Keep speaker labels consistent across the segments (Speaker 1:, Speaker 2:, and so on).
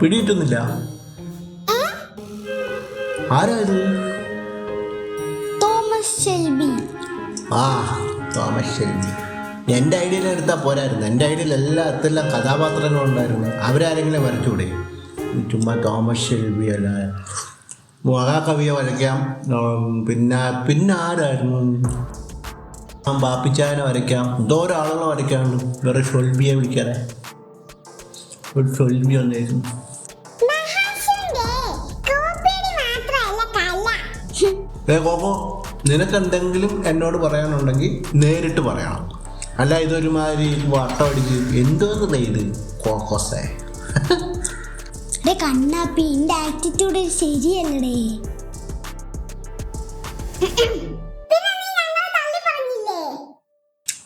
Speaker 1: പിടിയിട്ടുന്നില്ല. ആരാ ഇത്?
Speaker 2: Thomas Shelby.
Speaker 1: Thomas Shelby. എൻ്റെ ഐഡിയയിൽ എടുത്താൽ പോരായിരുന്നു. എൻ്റെ ഐഡിയയിൽ എല്ലാം കഥാപാത്രങ്ങളും ഉണ്ടായിരുന്നു. അവരാരെങ്കിലും വരച്ചുകൂടെ? ചുമ്മാ തോമസ് ഷെൽബി അല്ല, മഹാകവിയെ വരയ്ക്കാം. പിന്നെ ആരായിരുന്നു? ബാപ്പിച്ചായനെ വരയ്ക്കാം. എന്തോരോ ആളുകളെ വരയ്ക്കാനുണ്ട്. വേറെ ഷെൽബിയെ വിളിക്കാതെ ഒരു ഷെൽബി വന്നായിരുന്നു. കോക്കോ, നിനക്ക് എന്തെങ്കിലും എന്നോട് പറയാനുണ്ടെങ്കിൽ നേരിട്ട് പറയണം. അല്ല ഇതൊരുമാതിരി വട്ടമടിച്ച് എന്തോന്ന് ഇത് കോക്കോസേ.
Speaker 2: കണ്ണാപ്പി, എന്റെ ആറ്റിറ്റ്യൂഡ് ശരിയല്ലേ?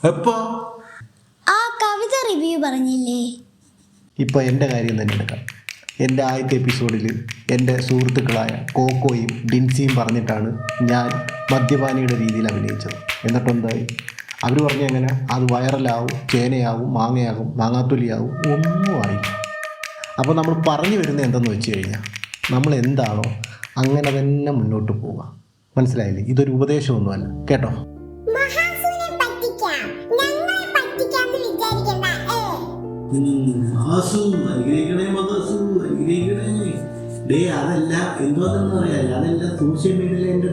Speaker 1: എപ്പോ?
Speaker 2: ആ കവിത റിവ്യൂ പറഞ്ഞില്ലേ?
Speaker 1: ഇപ്പൊ എൻ്റെ കാര്യം തന്നെ എടുക്കാം. എൻ്റെ ആദ്യത്തെ എപ്പിസോഡിൽ എൻ്റെ സുഹൃത്തുക്കളായ കോക്കോയും ഡിൻസിയും പറഞ്ഞിട്ടാണ് ഞാൻ മദ്യപാനിയുടെ രീതിയിൽ അഭിനയിച്ചത്. എന്നിട്ടെന്തായി? അവർ പറഞ്ഞ എങ്ങനെ അത് വൈറലാവും, ചേനയാവും, മാങ്ങയാകും, മാങ്ങാത്തൊലിയാവും, ഒന്നും ആയില്ല. അപ്പോൾ നമ്മൾ പറഞ്ഞു വരുന്നത് എന്തെന്ന് വെച്ച് കഴിഞ്ഞാൽ നമ്മൾ എന്താണോ അങ്ങനെ തന്നെ മുന്നോട്ട് പോവുക. മനസ്സിലായില്ലേ? ഇതൊരു ഉപദേശമൊന്നുമല്ല കേട്ടോ. അതല്ല എന്തുവാന്ന് പറയാ, അതെല്ലാം സോഷ്യൽ മീഡിയയിലെ എൻ്റെ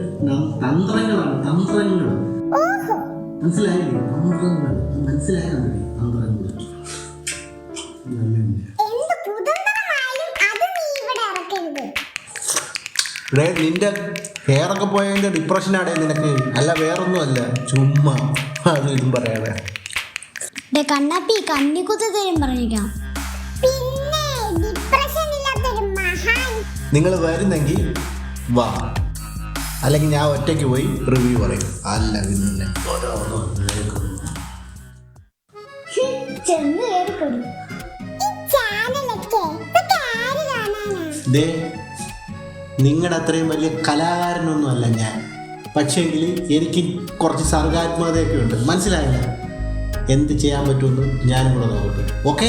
Speaker 1: തന്ത്രങ്ങളാണ്. തന്ത്രങ്ങൾ മനസ്സിലായില്ലേ? തന്ത്രങ്ങൾ മനസ്സിലാക്കാൻ വേണ്ടി തന്ത്രങ്ങൾ. നിന്റെ ഹെയറൊക്കെ പോയതിൻ്റെ ഡിപ്രഷനാടേ നിനക്ക്, അല്ല വേറൊന്നും അല്ല. ചുമ്മാ അത് ഇതും പറയാതെ.
Speaker 2: കണ്ണാപ്പി കണ്ണിക്കുത്ത് തരും പറഞ്ഞേക്കാം.
Speaker 1: നിങ്ങൾ വരുന്നെങ്കിൽ വാ, അല്ലെങ്കിൽ ഞാൻ ഒറ്റയ്ക്ക് പോയി റിവ്യൂ പറയും. അല്ല പിന്നെ നിങ്ങളുടെ അത്രയും വലിയ കലാകാരനൊന്നും അല്ല ഞാൻ. പക്ഷേങ്കിൽ എനിക്ക് കുറച്ച് സർഗാത്മകതയൊക്കെ ഉണ്ട്. മനസ്സിലായില്ല? എന്ത് ചെയ്യാൻ പറ്റുമെന്ന് ഞാനും കൂടെ നോക്കട്ടെ. ഓക്കെ.